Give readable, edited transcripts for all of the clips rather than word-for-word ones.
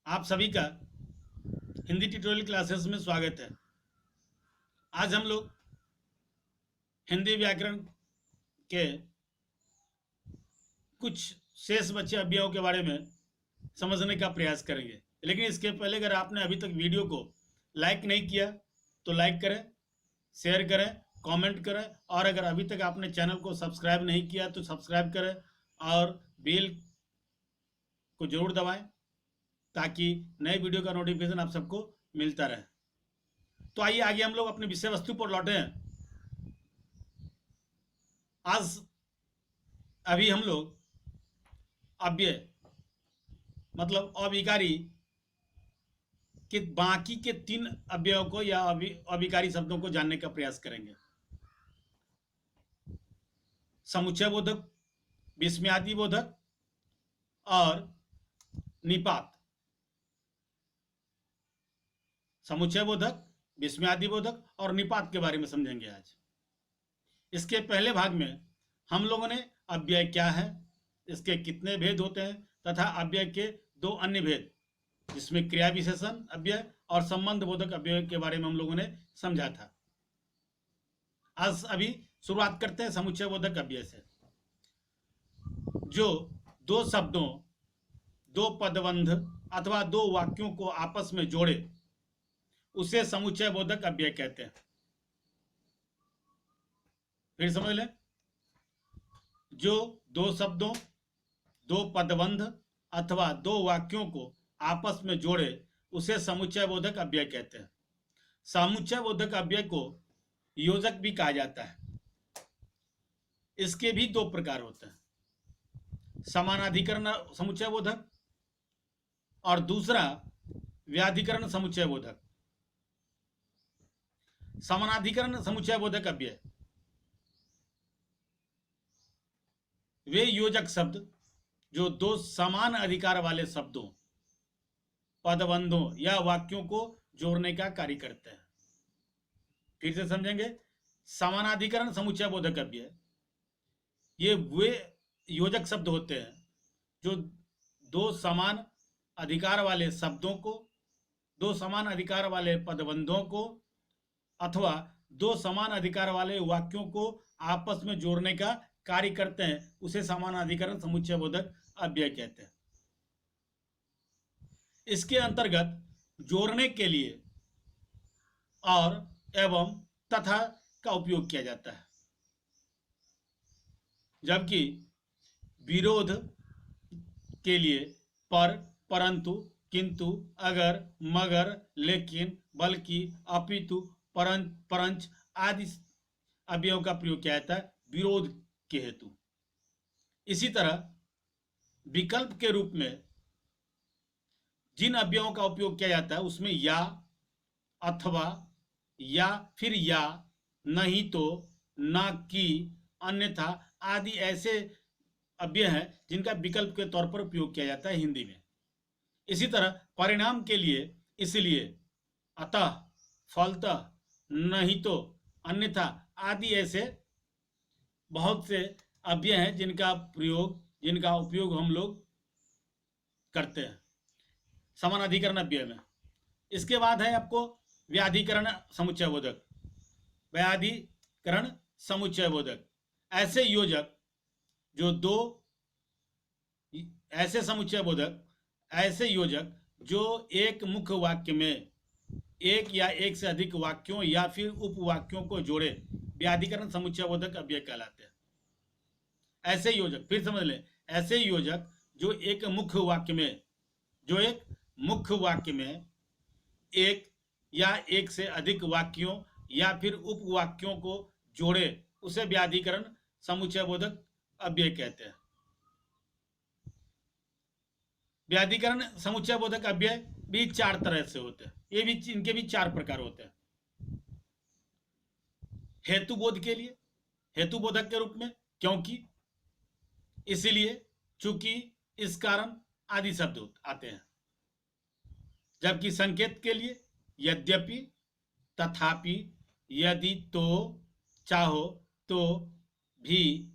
आप सभी का हिंदी ट्यूटोरियल क्लासेस में स्वागत है। आज हम लोग हिंदी व्याकरण के कुछ शेष बचे अवयवों के बारे में समझने का प्रयास करेंगे। लेकिन इसके पहले अगर आपने अभी तक वीडियो को लाइक नहीं किया तो लाइक करें, शेयर करें, कमेंट करें, और अगर अभी तक आपने चैनल को सब्सक्राइब नहीं किया तो सब्सक्राइब करें और बेल को जरूर दबाएं ताकि नए वीडियो का नोटिफिकेशन आप सबको मिलता रहे। तो आइए आगे हम लोग अपनी विषय वस्तु पर लौटे हैं। आज अभी हम लोग अव्यय मतलब अविकारी के बाकी के 3 अव्ययों को या अविकारी शब्दों को जानने का प्रयास करेंगे। समुच्चय बोधक, विस्मयादि बोधक और निपात। समुच्चय बोधक, विस्मयादि बोधक और निपात के बारे में समझेंगे आज। इसके पहले भाग में हम लोगों ने अव्यय क्या है, इसके कितने भेद होते हैं तथा अव्यय के 2 अन्य भेद जिसमें क्रिया विशेषण अव्यय और संबंध बोधक अव्यय के बारे में हम लोगों ने समझा था। आज अभी शुरुआत करते हैं समुच्चय बोधक अव्यय से। जो 2 शब्दों, 2 पदबंध अथवा 2 वाक्यों को आपस में जोड़े उसे समुच्चय बोधक अव्यय कहते हैं। फिर समझ लें, जो 2 शब्दों, 2 पदबंध अथवा 2 वाक्यों को आपस में जोड़े उसे समुच्चय बोधक अव्यय कहते हैं। समुच्चय बोधक अव्यय को योजक भी कहा जाता है। इसके भी 2 प्रकार होते हैं, समानाधिकरण समुच्चय बोधक और दूसरा व्याधिकरण समुच्चय बोधक। समानाधिकरण समुच्चय बोधक अव्यय वे योजक शब्द जो 2 समान अधिकार वाले शब्दों, पदबंधों या वाक्यों को जोड़ने का कार्य करते हैं। फिर से समझेंगे, समानाधिकरण समुच्चय बोधक अव्यय ये वे योजक शब्द होते हैं जो 2 समान अधिकार वाले शब्दों को, 2 समान अधिकार वाले पदबंधों को अथवा 2 समान अधिकार वाले वाक्यों को आपस में जोड़ने का कार्य करते हैं, उसे समानाधिकरण समुच्चय बोधक अव्यय कहते हैं। इसके अंतर्गत जोड़ने के लिए और, एवं, तथा का उपयोग किया जाता है, जबकि विरोध के लिए पर, परंतु, किंतु, अगर, मगर, लेकिन, बल्कि, अपितु, परंच आदि अव्ययों का प्रयोग किया जाता है विरोध के हेतु। इसी तरह विकल्प के रूप में जिन अव्ययों का उपयोग किया जाता है उसमें या, अथवा, या फिर या, नहीं तो, ना कि, अन्यथा आदि ऐसे अव्यय हैं जिनका विकल्प के तौर पर उपयोग किया जाता है हिंदी में। इसी तरह परिणाम के लिए इसलिए, अतः, फलतः, नहीं तो, अन्यथा आदि ऐसे बहुत से अव्यय हैं जिनका उपयोग हम लोग करते हैं समानाधिकरण अव्यय में। इसके बाद है आपको व्याधिकरण समुच्चय बोधक। व्याधिकरण समुच्चय बोधक ऐसे योजक जो 2 ऐसे समुच्चय बोधक ऐसे योजक जो एक मुख्य वाक्य में एक या एक से अधिक वाक्यों या फिर उपवाक्यों को जोड़े व्याधिकरण समुच्चय बोधक अव्यय कहलाते हैं। ऐसे योजक, फिर समझ लें, ऐसे योजक जो एक मुख्य वाक्य में एक या एक से अधिक वाक्यों या फिर उपवाक्यों को जोड़े उसे व्याधिकरण समुच्चय बोधक अव्यय कहते हैं। व्याधिकरण समुच्चय बोधक अव्यय भी 4 तरह से होते हैं। इनके भी 4 प्रकार होते हैं। हेतुबोध के लिए, हेतुबोधक के रूप में, क्योंकि, इसलिए, चूंकि, इस कारण आदि शब्द आते हैं। जबकि संकेत के लिए यद्यपि, तथापि, यदि, तो, चाहो, तो, भी,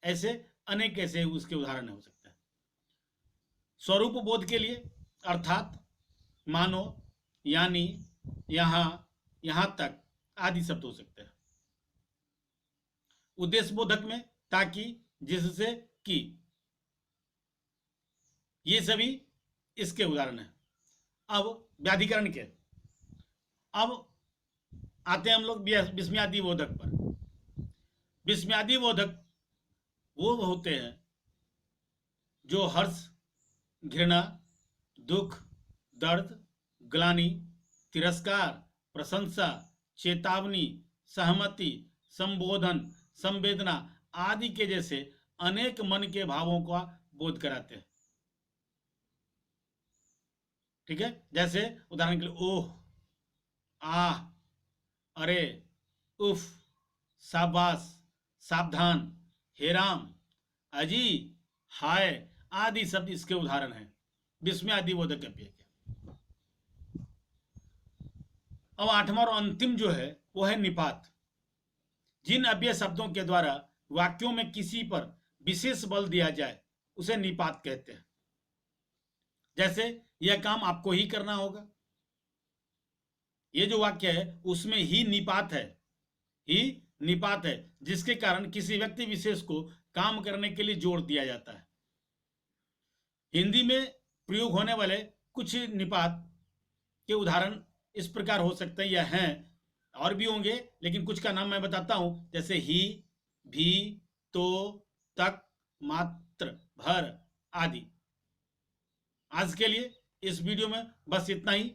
ऐसे अनेक ऐसे उसके उदाहरण हो सकते हैं। स्वरूप बोध के लिए अर्थात मानो, यानी, यहाँ, यहाँ तक आदि शब्द हो सकते हैं। उद्देश्य बोधक में ताकि, जिससे, कि, ये सभी इसके उदाहरण हैं। अब व्याधिकरण के, अब आते हैं हम लोग विस्मयादि बोधक पर। विस्मयादि बोधक वो होते हैं जो हर्ष, घृणा, दुख, दर्द, ग्लानि, तिरस्कार, प्रशंसा, चेतावनी, सहमति, संबोधन, संवेदना आदि के जैसे अनेक मन के भावों का बोध कराते हैं। ठीक है, जैसे उदाहरण के लिए ओह, आह, अरे, उफ, शाबाश, सावधान, हे राम, अजी, हाय आदि शब्द इसके उदाहरण हैं विस्मयादि बोधक अव्यय के। अब आठवां और अंतिम जो है वो है निपात। जिन अव्यय शब्दों के द्वारा वाक्यों में किसी पर विशेष बल दिया जाए उसे निपात कहते हैं। जैसे यह काम आपको ही करना होगा, ये जो वाक्य है उसमें ही निपात है, ही निपात है, जिसके कारण किसी व्यक्ति विशेष को काम करने के लिए जोर दिया जाता है। हिंदी में प्रयोग होने वाले कुछ निपात के उदाहरण इस प्रकार हो सकते हैं या हैं, और भी होंगे, लेकिन कुछ का नाम मैं बताता हूं, जैसे ही, भी, तो, तक, मात्र, भर आदि। आज के लिए इस वीडियो में बस इतना ही।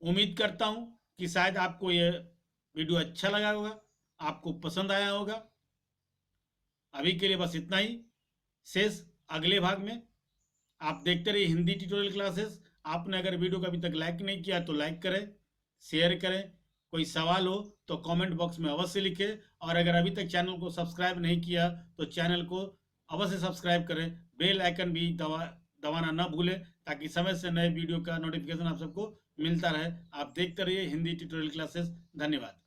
उम्मीद करता हूं कि शायद आपको यह वीडियो अच्छा लगा होगा, आपको पसंद आया होगा। अभी के लिए बस इतना ही, शेष अगले भाग में। आप देखते रहिए हिंदी ट्यूटोरियल क्लासेस। आपने अगर वीडियो को अभी तक लाइक नहीं किया तो लाइक करें, शेयर करें, कोई सवाल हो तो कमेंट बॉक्स में अवश्य लिखें, और अगर अभी तक चैनल को सब्सक्राइब नहीं किया तो चैनल को अवश्य सब्सक्राइब करें, बेल आइकन भी दबाना न भूलें, ताकि समय से नए वीडियो का नोटिफिकेशन आप सबको मिलता रहे। आप देखते रहिए हिंदी ट्यूटोरियल क्लासेस। धन्यवाद।